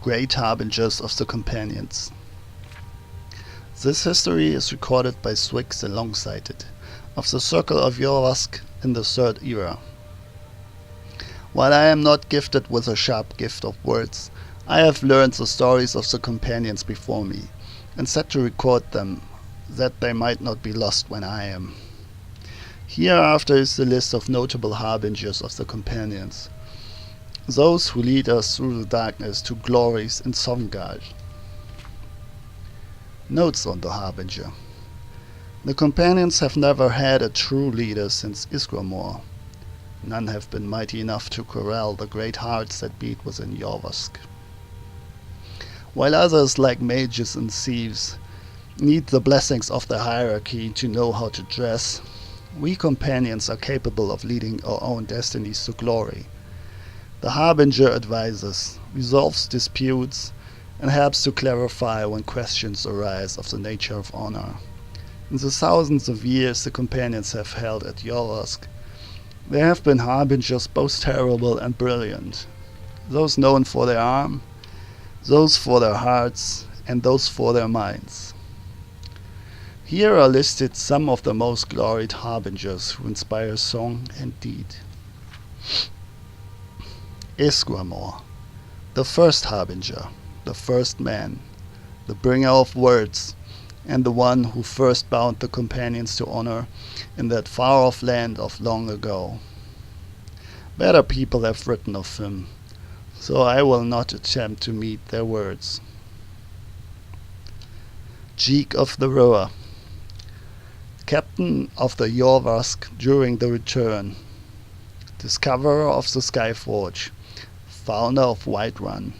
great harbingers of the companions. This history is recorded by Swix alongside it, of the Circle of Yorvask in the Third Era. While I am not gifted with a sharp gift of words, I have learned the stories of the companions before me, and set to record them, that they might not be lost when I am. Hereafter is the list of notable harbingers of the companions, those who lead us through the darkness to glories in Sovngarde. Notes on the Harbinger. The companions have never had a true leader since Esquimaux. None have been mighty enough to corral the great hearts that beat within Yorvask. While others, like mages and thieves, need the blessings of the hierarchy to know how to dress, we companions are capable of leading our own destinies to glory. The Harbinger advises, resolves disputes, and helps to clarify when questions arise of the nature of honor. In the thousands of years the companions have held at Yorvask, there have been harbingers both terrible and brilliant, those known for their arm, those for their hearts, and those for their minds. Here are listed some of the most gloried harbingers who inspire song and deed. Esquimaux, the first harbinger, the first man, the bringer of words, and the one who first bound the companions to honor in that far-off land of long ago. Better people have written of him, so I will not attempt to meet their words. Jeek of the Rower, captain of the Yorvask during the return, discoverer of the Skyforge, founder of Whiterun,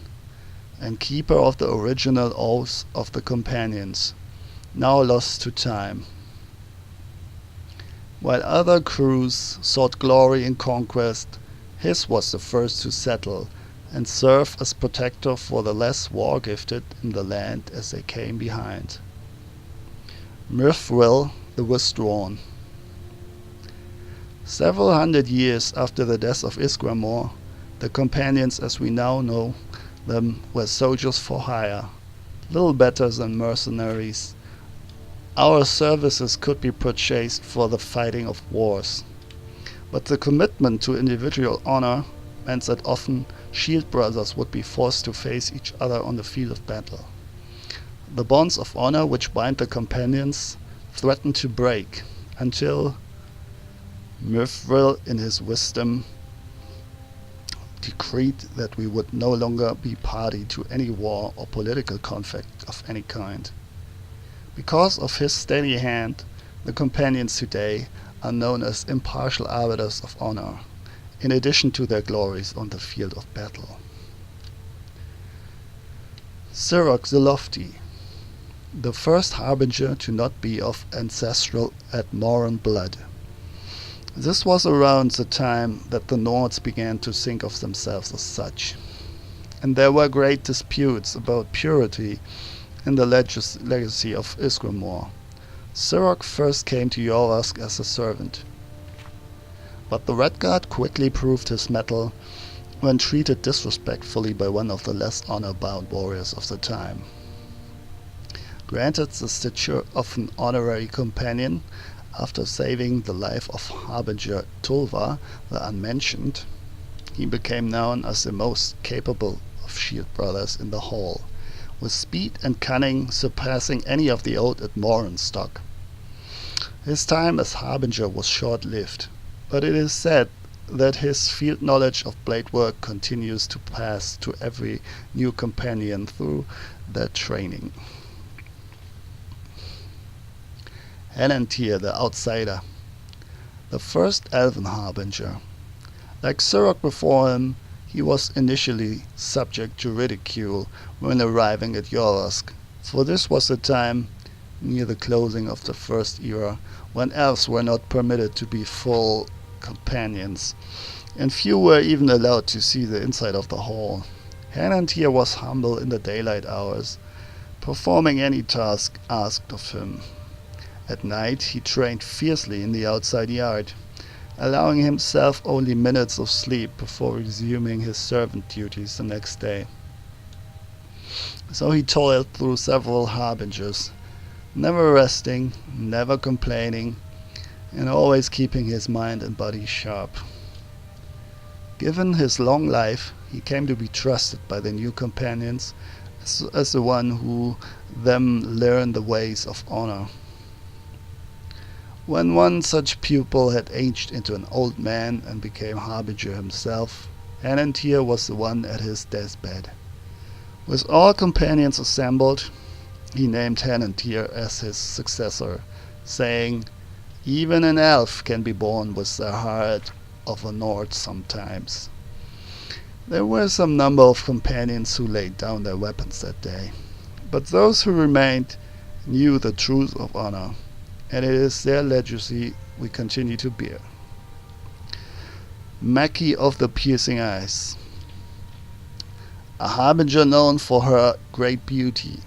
and keeper of the original oaths of the companions, now lost to time. While other crews sought glory in conquest, his was the first to settle and serve as protector for the less war-gifted in the land as they came behind. Murph the Withdrawn. Several hundred years after the death of Esquimaux, the companions as we now know them were soldiers for hire, little better than mercenaries. Our services could be purchased for the fighting of wars, but the commitment to individual honor meant that often shield brothers would be forced to face each other on the field of battle. The bonds of honor which bind the companions threatened to break until Murph in his wisdom decreed that we would no longer be party to any war or political conflict of any kind. Because of his steady hand, the companions today are known as impartial arbiters of honor, in addition to their glories on the field of battle. Serach the Lofty, the first harbinger to not be of ancestral Admoran blood. This was around the time that the Nords began to think of themselves as such, and there were great disputes about purity in the legacy of Esquimaux. Serach first came to Yorvask as a servant, but the Redguard quickly proved his mettle when treated disrespectfully by one of the less honor-bound warriors of the time. Granted the stature of an honorary companion, after saving the life of Harbinger Tulva, the Unmentioned, he became known as the most capable of shield brothers in the Hall, with speed and cunning surpassing any of the old Admoran stock. His time as Harbinger was short-lived, but it is said that his field knowledge of blade work continues to pass to every new companion through their training. Hanan the Outsider, the first elven harbinger. Like Serach before him, he was initially subject to ridicule when arriving at Yorvask, for this was the time, near the closing of the First Era, when elves were not permitted to be full companions, and few were even allowed to see the inside of the hall. Hanan was humble in the daylight hours, performing any task asked of him. At night he trained fiercely in the outside yard, allowing himself only minutes of sleep before resuming his servant duties the next day. So he toiled through several harbingers, never resting, never complaining, and always keeping his mind and body sharp. Given his long life, he came to be trusted by the new companions as the one who them learned the ways of honor. When one such pupil had aged into an old man and became harbinger himself, Hanan here was the one at his deathbed. With all companions assembled, he named Tenant here as his successor, saying, "Even an elf can be born with the heart of a Nord sometimes." There were some number of companions who laid down their weapons that day, but those who remained knew the truth of honor, and it is their legacy we continue to bear. Maki of the piercing eyes, a harbinger known for her great beauty,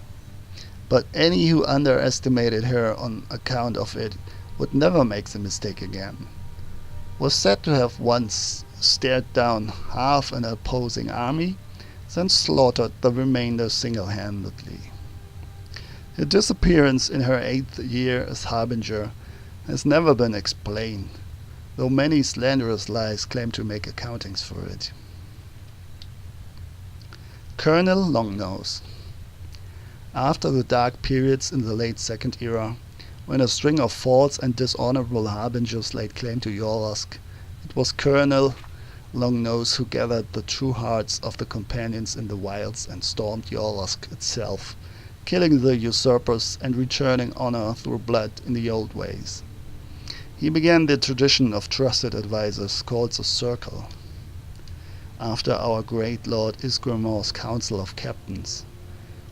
but any who underestimated her on account of it would never make the mistake again, was said to have once stared down half an opposing army, then slaughtered the remainder single-handedly. Her disappearance in her 8th year as harbinger has never been explained, though many slanderous lies claim to make accountings for it. Colonel Longnose. After the dark periods in the late Second Era, when a string of false and dishonorable harbingers laid claim to Yorlusk, it was Colonel Longnose who gathered the true hearts of the companions in the wilds and stormed Yorlusk itself, killing the usurpers and returning honor through blood in the old ways. He began the tradition of trusted advisors called the Circle, after our great Lord Esquimaux's Council of Captains,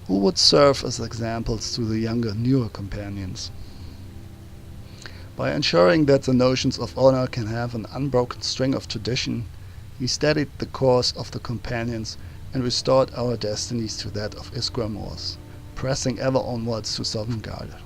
who would serve as examples to the younger, newer companions. By ensuring that the notions of honor can have an unbroken string of tradition, he steadied the course of the companions and restored our destinies to that of Esquimaux, pressing ever onwards to Sovngarde.